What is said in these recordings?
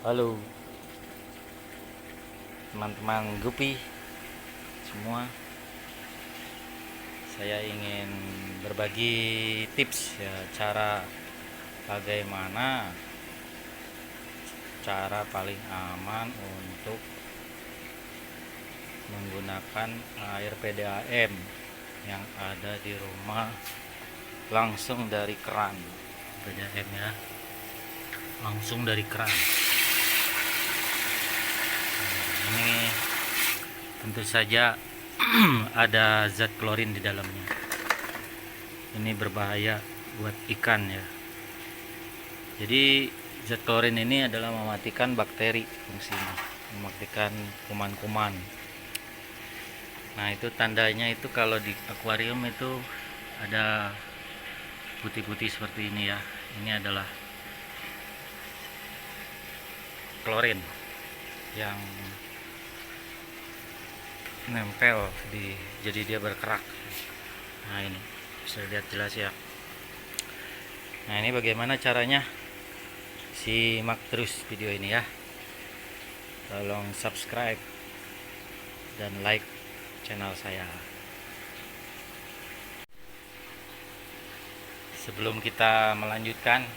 Halo teman-teman Gupi semua, saya ingin berbagi tips ya, bagaimana cara paling aman untuk menggunakan air PDAM yang ada di rumah langsung dari keran. PDAM ya, langsung dari keran. Ini tentu saja ada zat klorin di dalamnya. Ini berbahaya buat ikan ya. Jadi zat klorin ini adalah mematikan bakteri, fungsinya mematikan kuman-kuman. Nah, itu tandanya itu kalau di akuarium itu ada putih-putih seperti ini ya. Ini adalah klorin yang nempel jadi dia berkerak. Nah, ini bisa lihat jelas ya. Nah, ini bagaimana caranya, simak terus video ini ya. Tolong subscribe dan like channel saya. Sebelum kita melanjutkan,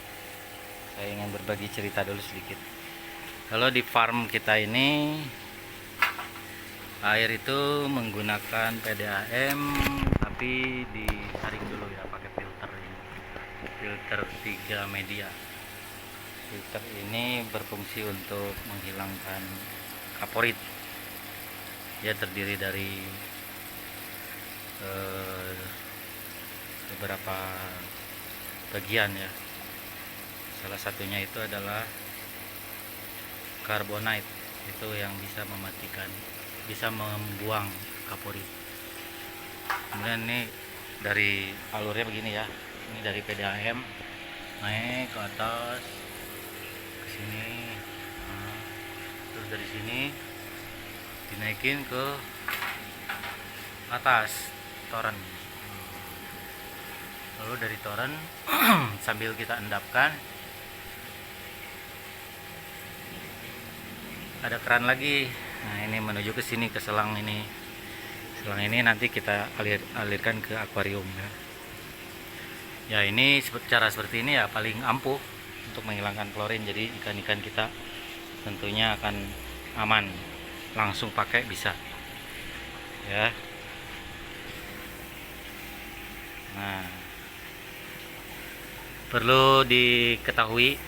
saya ingin berbagi cerita dulu sedikit. Kalau di farm kita ini air itu menggunakan PDAM, tapi disaring dulu ya pakai filter ini. Filter 3 media. Filter ini berfungsi untuk menghilangkan kaporit. Dia terdiri dari beberapa bagian ya. Salah satunya itu adalah karbonat, itu yang bisa membuang kaporit. Kemudian ini dari alurnya begini ya, ini dari PDAM naik ke atas ke sini, terus dari sini dinaikin ke atas toren, lalu dari toren sambil kita endapkan ada keran lagi. Nah, ini menuju ke sini, ke selang ini. Selang ini nanti kita alirkan ke akuarium ya. Ya, ini cara seperti ini ya paling ampuh untuk menghilangkan klorin. Jadi ikan-ikan kita tentunya akan aman. Langsung pakai bisa. Ya. Nah, perlu diketahui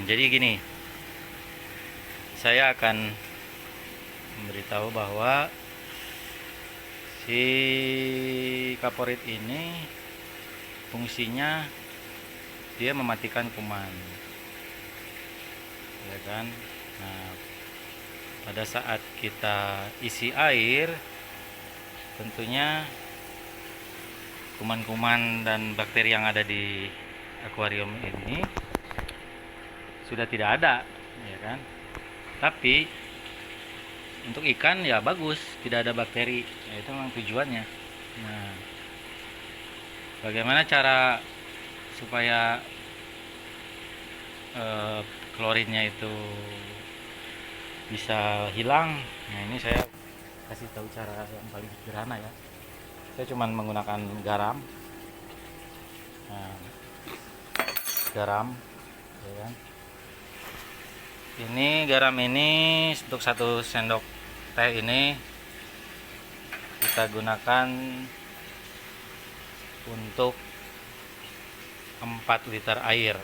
jadi gini. Saya akan memberitahu bahwa si kaporit ini fungsinya dia mematikan kuman, ya kan. Nah, pada saat kita isi air, tentunya kuman-kuman dan bakteri yang ada di akuarium ini sudah tidak ada, ya kan. Tapi untuk ikan ya bagus, tidak ada bakteri ya, itu memang tujuannya. Nah, bagaimana cara supaya klorinnya itu bisa hilang? Nah, ini saya kasih tahu cara yang paling sederhana ya. Saya cuma menggunakan garam. Nah, garam ya kan. Ini garam ini untuk 1 sendok teh ini kita gunakan untuk 4 liter air.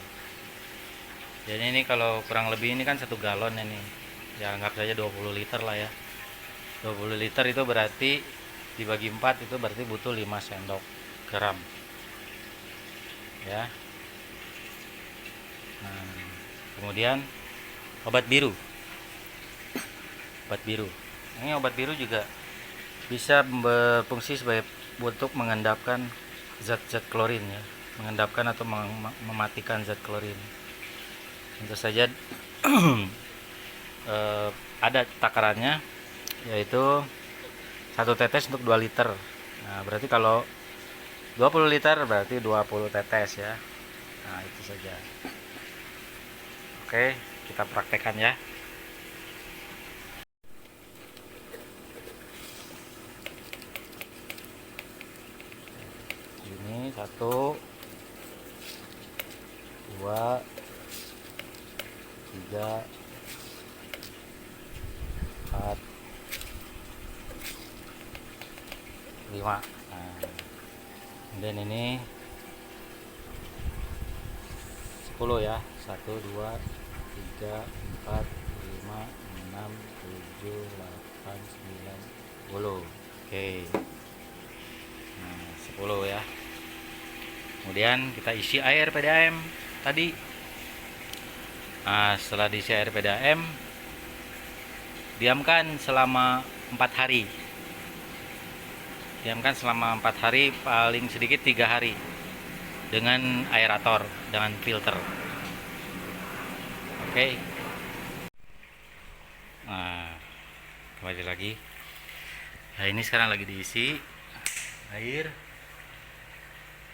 Jadi ini kalau kurang lebih ini kan 1 galon ini. Ya anggap saja 20 liter lah ya. 20 liter itu berarti dibagi 4 itu berarti butuh 5 sendok garam. Ya. Nah, kemudian obat biru. Ini obat biru juga bisa berfungsi sebagai untuk mengendapkan zat-zat klorin ya, mengendapkan atau mematikan zat klorin. Tentu saja ada takarannya, yaitu 1 tetes untuk 2 liter. Nah, berarti kalau 20 liter berarti 20 tetes ya. Nah, itu saja. Oke. kita praktekkan ya. Ini 1 2 3 4 5. Nah, kemudian ini 10 ya. 1 2 3 4 5 6 7 8 9 10. Oke. Nah, 10 ya. Kemudian kita isi air PDAM tadi. Nah, setelah diisi air PDAM, diamkan selama 4 hari. Diamkan selama 4 hari, paling sedikit 3 hari dengan aerator, dengan filter. Oke. Nah, kembali lagi. Nah, ini sekarang lagi diisi air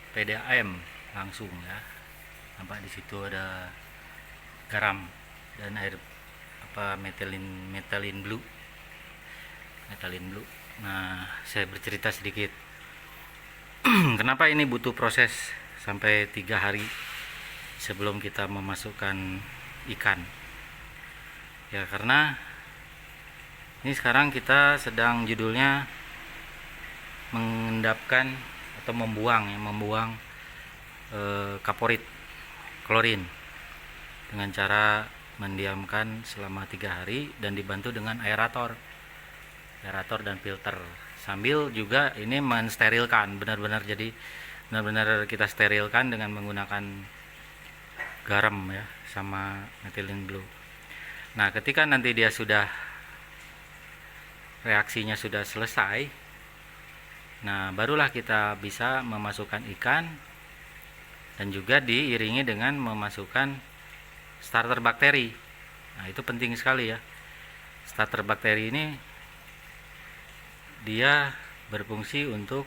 PDAM langsung ya. Nampak di situ ada garam dan air metalin blue. Nah, saya bercerita sedikit. Kenapa ini butuh proses sampai 3 hari sebelum kita memasukkan ikan? Ya, karena ini sekarang kita sedang judulnya mengendapkan atau membuang kaporit klorin dengan cara mendiamkan selama 3 hari dan dibantu dengan aerator dan filter, sambil juga ini mensterilkan benar-benar. Jadi benar-benar kita sterilkan dengan menggunakan garam ya sama methylene blue. Nah, ketika nanti dia sudah reaksinya sudah selesai, nah barulah kita bisa memasukkan ikan dan juga diiringi dengan memasukkan starter bakteri. Nah, itu penting sekali ya. Starter bakteri ini dia berfungsi untuk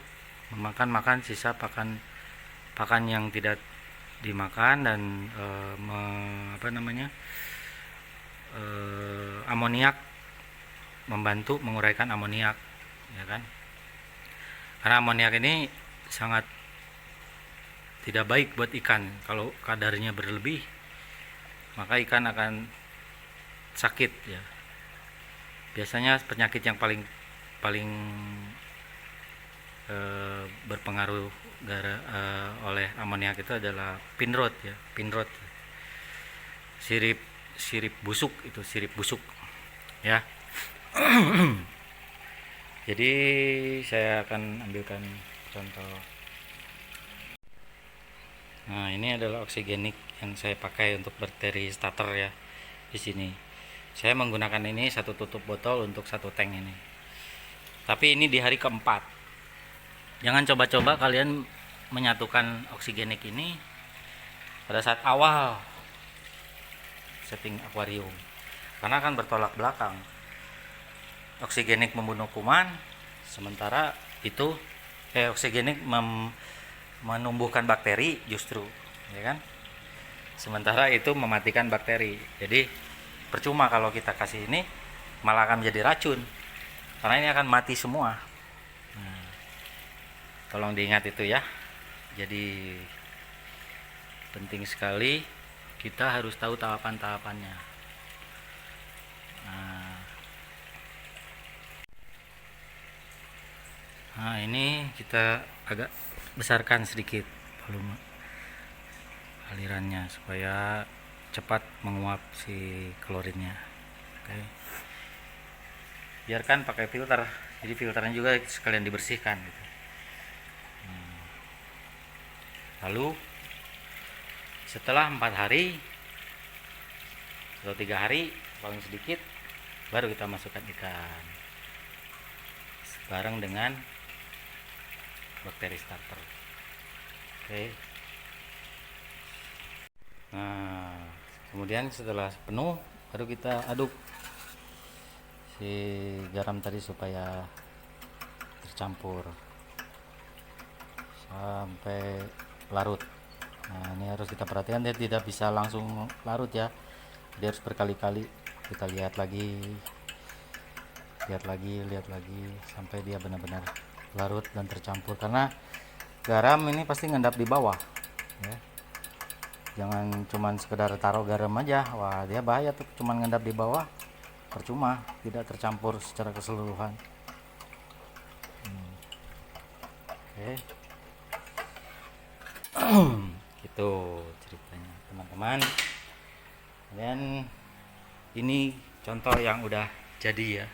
memakan sisa pakan yang tidak dimakan dan amoniak, membantu menguraikan amoniak ya kan. Karena amoniak ini sangat tidak baik buat ikan. Kalau kadarnya berlebih, maka ikan akan sakit ya. Biasanya penyakit yang paling berpengaruh oleh amoniak itu adalah pin rot, sirip busuk ya. Jadi saya akan ambilkan contoh. Nah, ini adalah oksigenik yang saya pakai untuk bakteri starter ya. Di sini saya menggunakan ini 1 tutup botol untuk 1 tank ini. Tapi ini di hari keempat. Jangan coba-coba kalian menyatukan oksigenik ini pada saat awal setting akuarium, karena akan bertolak belakang. Oksigenik membunuh kuman, sementara itu oksigenik menumbuhkan bakteri justru, ya kan? Sementara itu mematikan bakteri. Jadi percuma kalau kita kasih ini, malah akan menjadi racun, karena ini akan mati semua. Nah, tolong diingat itu ya. Jadi penting sekali, kita harus tahu tahapan-tahapannya. Nah, ini kita agak besarkan sedikit volume alirannya supaya cepat menguap si klorinnya. Oke. Biarkan pakai filter, jadi filternya juga sekalian dibersihkan gitu. Lalu setelah 4 hari atau 3 hari paling sedikit, baru kita masukkan ikan bareng dengan bakteri starter. Oke. Nah, kemudian setelah penuh, baru kita aduk si garam tadi supaya tercampur sampai larut. Nah, ini harus kita perhatikan, dia tidak bisa langsung larut ya, Dia harus berkali-kali kita lihat lagi, lihat lagi sampai dia benar-benar larut dan tercampur, karena garam ini pasti ngendap di bawah ya. Jangan cuman sekedar taruh garam aja, wah dia bahaya tuh, cuman ngendap di bawah percuma, tidak tercampur secara keseluruhan. Oke. Gitu ceritanya teman-teman. Dan ini contoh yang udah jadi ya.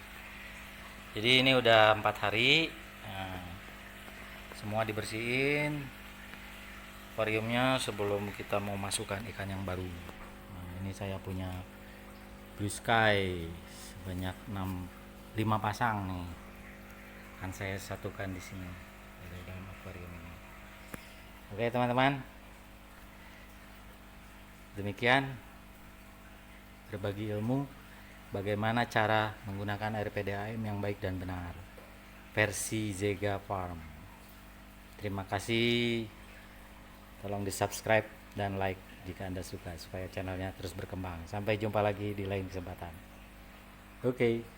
Jadi ini udah 4 hari. Nah, semua dibersihin akuariumnya sebelum kita mau masukkan ikan yang baru. Nah, ini saya punya blue sky sebanyak 5 pasang nih. Akan saya satukan di sini di dalam akuarium ini. Oke teman-teman, demikian berbagi ilmu bagaimana cara menggunakan air PDAM yang baik dan benar versi Zega Farm. Terima kasih, tolong di subscribe dan like jika Anda suka supaya channelnya terus berkembang. Sampai jumpa lagi di lain kesempatan. Oke.